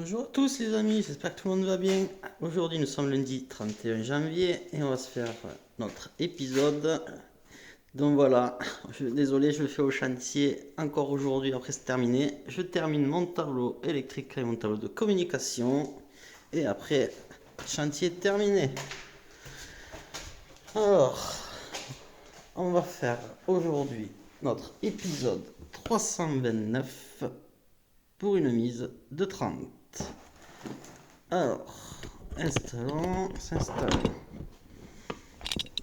Bonjour à tous les amis, j'espère que tout le monde va bien. Aujourd'hui nous sommes lundi 31 janvier et on va se faire notre épisode. Donc voilà, désolé, je le fais au chantier encore aujourd'hui après c'est terminé. Je termine mon tableau électrique et mon tableau de communication et après chantier terminé. Alors, on va faire aujourd'hui notre épisode 329 pour une mise de 30. Alors, installons, s'installe.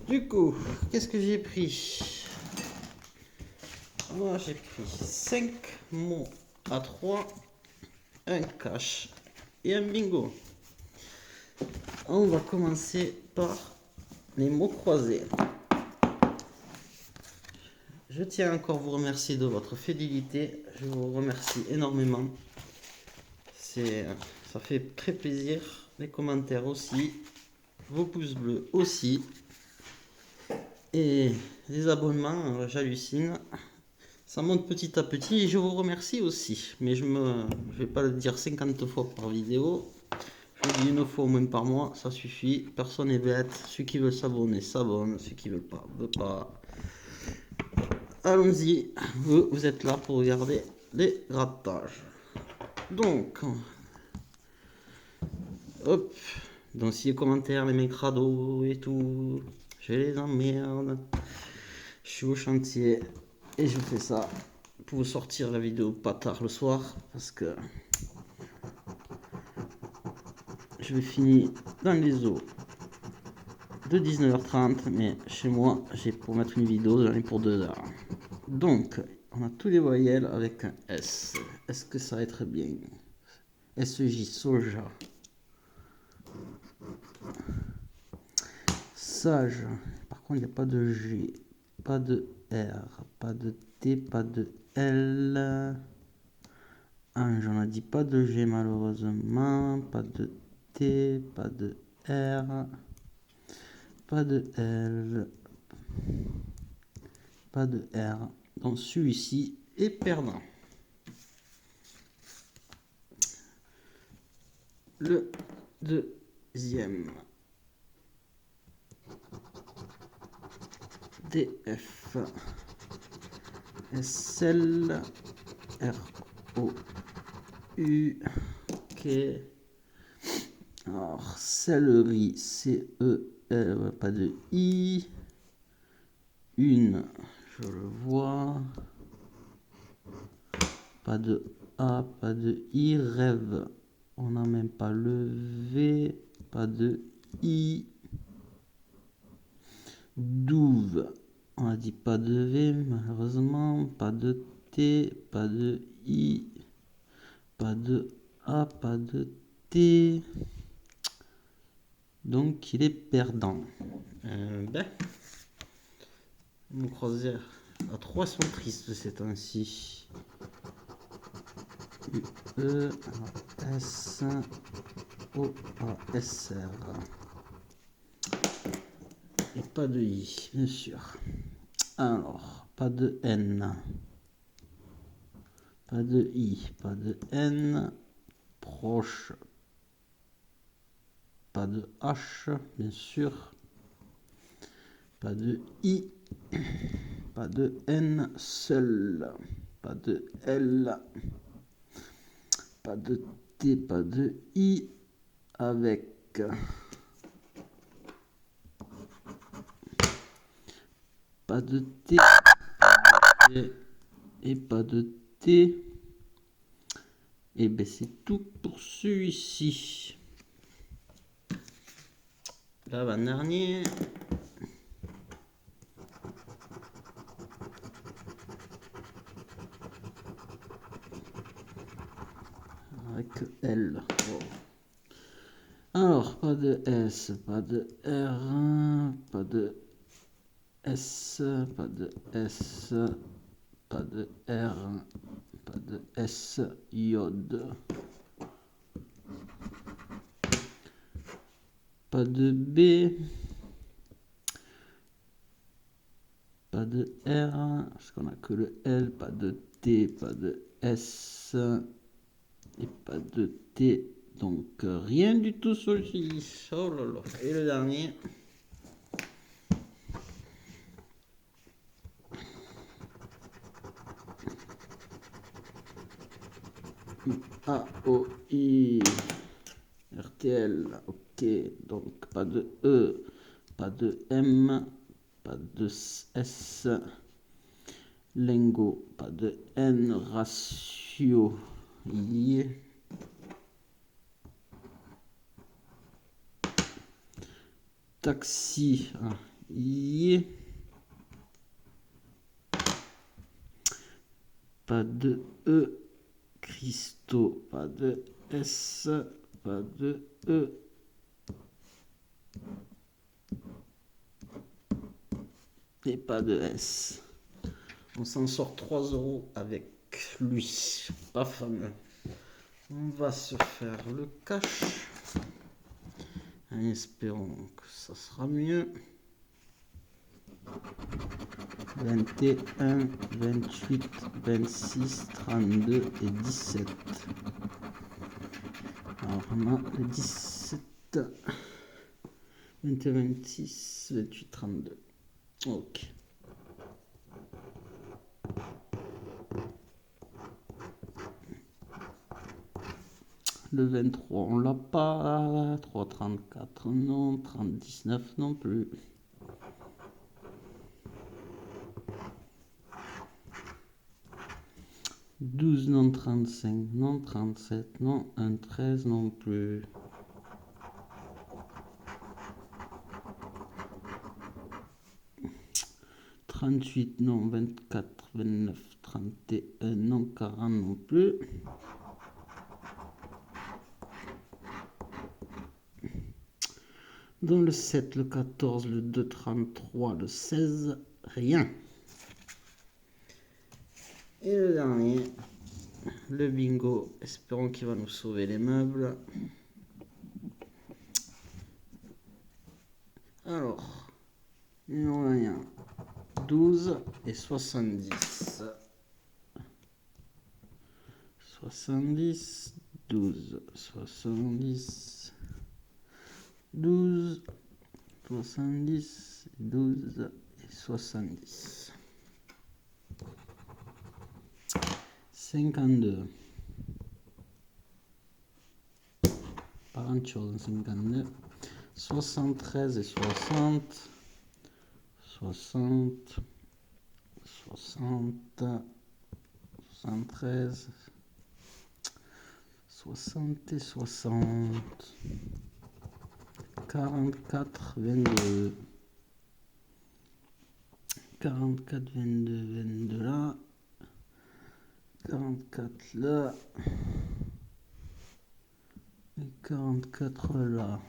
Du coup, qu'est-ce que j'ai pris? Moi, j'ai pris 5 mots à 3, un cache et un bingo. On va commencer par les mots croisés. Je tiens encore à vous remercier de votre fidélité. Je vous remercie énormément. Ça fait très plaisir. Les commentaires aussi. Vos pouces bleus aussi. Et les abonnements, j'hallucine. Ça monte petit à petit et je vous remercie aussi. Mais je vais pas le dire 50 fois par vidéo. Je le dis une fois au moins par mois, ça suffit. Personne n'est bête. Ceux qui veulent s'abonner, s'abonnent. Ceux qui veulent pas, veulent pas. Allons-y. Vous êtes là pour regarder les grattages. Donc, hop. Dossier commentaires, les mecs rados et tout. Je les emmerde. Je suis au chantier et je fais ça pour vous sortir la vidéo pas tard le soir parce que je vais finir dans les eaux de 19h30, mais chez moi j'ai pour mettre une vidéo, j'en ai pour 2 heures. Donc on a tous les voyelles avec un S. Est-ce que ça va être bien? SJ soja. Sage. Par contre il n'y a pas de G, pas de R, pas de T, pas de L. Ange, on a dit pas de G malheureusement, pas de T, pas de R, pas de L, pas de R. Donc celui-ci est perdant. Le deuxième. DF. SL. RO. U. Ok. Alors, céleri. CE. Pas de I. Une. Je le vois. Pas de A. Pas de I. Rêve. On n'a même pas le V. Pas de I. Douve. On a dit pas de V, malheureusement. Pas de T, pas de I, pas de A, pas de T. Donc il est perdant. Mon croisière à 3 sont tristes ces temps-ci. E, S, O, A, S, R. Et pas de I, bien sûr. Alors, pas de N. Pas de I, pas de N. Proche. Pas de H, bien sûr. Pas de I. Pas de N seul. Pas de L. Pas de T, pas de I. Avec. Pas de T. Et pas de T. Et bien c'est tout pour celui-ci. L'avant-dernier. Avec L. Oh. Alors, pas de S, pas de R, pas de S, pas de S, pas de R, pas de S, iode. Pas de B, pas de R, parce qu'on a que le L, pas de T, pas de S, Et pas de T, donc rien du tout sur le J. Oh là là. Et le dernier. A, O, I, RTL, ok, donc pas de E, pas de M, pas de S, Lingo, pas de N, ratio, I, taxi, I, pas de E, Christo, pas de S, pas de E, et pas de S. On s'en sort 3 € avec lui, pas fameux. On va se faire le cash. Espérons que ça sera mieux. 21, 28, 26, 32 et 17. Alors on a le 17, 21, 26, 28, 32. Ok. Le 23, on l'a pas. 3, 34, non. 30, 19 non plus. « 12, non. 35, non. 37, non. 1, 13 non plus. « 38, non. 24, 29, 31, non. 40 non plus. Dans le 7, le 14, le 2, 33, le 16, rien. Et le dernier, le bingo. Espérons qu'il va nous sauver les meubles. Alors, numéro 1, 12 et 70. 70, 12, 70, 12, 70, 12 et 70. 52. Pas grand-chose, 52. 73 et 60. 60, 60, 73, 60 et 60. 44, 22. 44, 22, 22 là. 44 là. Et 44 là.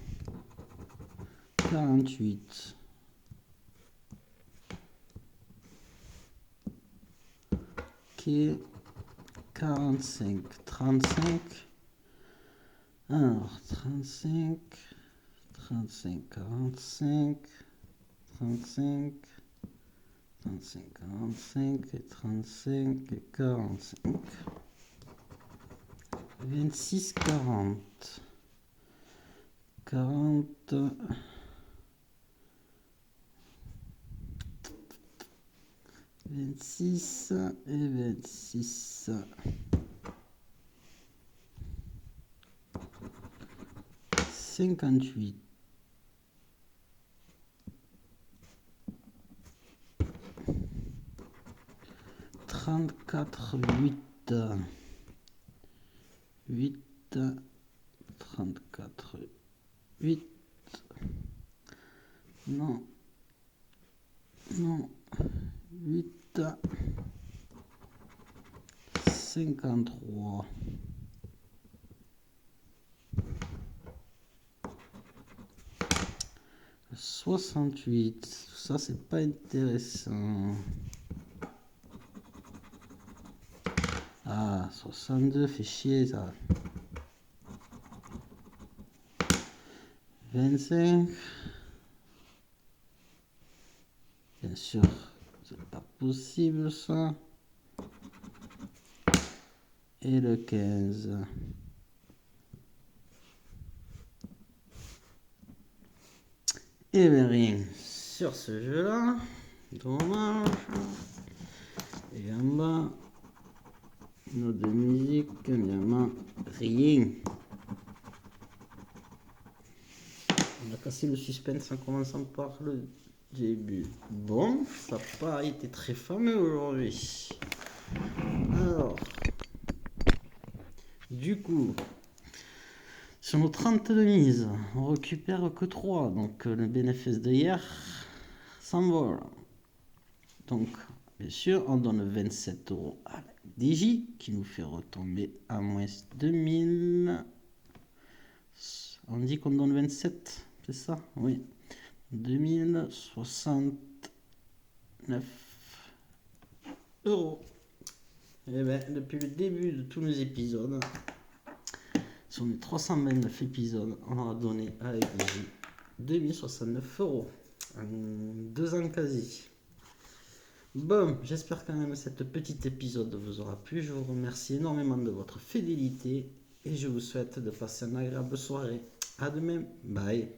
48. Ok. 45, 35. Alors, 35, 35, 45, 35, 35, 45 et 35 et 45. 26, 40. 40. 26 et 26. 58. 34, 8. 8, 34, 8. Non. Non. 8. 53. 68. Ça, c'est pas intéressant. Ah, 62, fait chier ça. 25. Bien sûr, c'est pas possible ça. Et le 15. Et bien rien sur ce jeu-là. Dommage. Et en bas, note de musique, évidemment, rien. On a cassé le suspense en commençant par le début. Bon, ça n'a pas été très fameux aujourd'hui. Alors, du coup, sur nos 30 de mise, on récupère que 3. Donc le bénéfice de hier s'envole. Donc, bien sûr, on donne 27 euros à la DJ qui nous fait retomber à moins 2000. On dit qu'on donne 27, c'est ça? Oui. 2069 euros. Et bien, depuis le début de tous nos épisodes, sur les 329 épisodes, on aura donné avec DJ 2069 euros. En 2 ans quasi. Bon, j'espère quand même que cet petit épisode vous aura plu. Je vous remercie énormément de votre fidélité et je vous souhaite de passer une agréable soirée. À demain. Bye.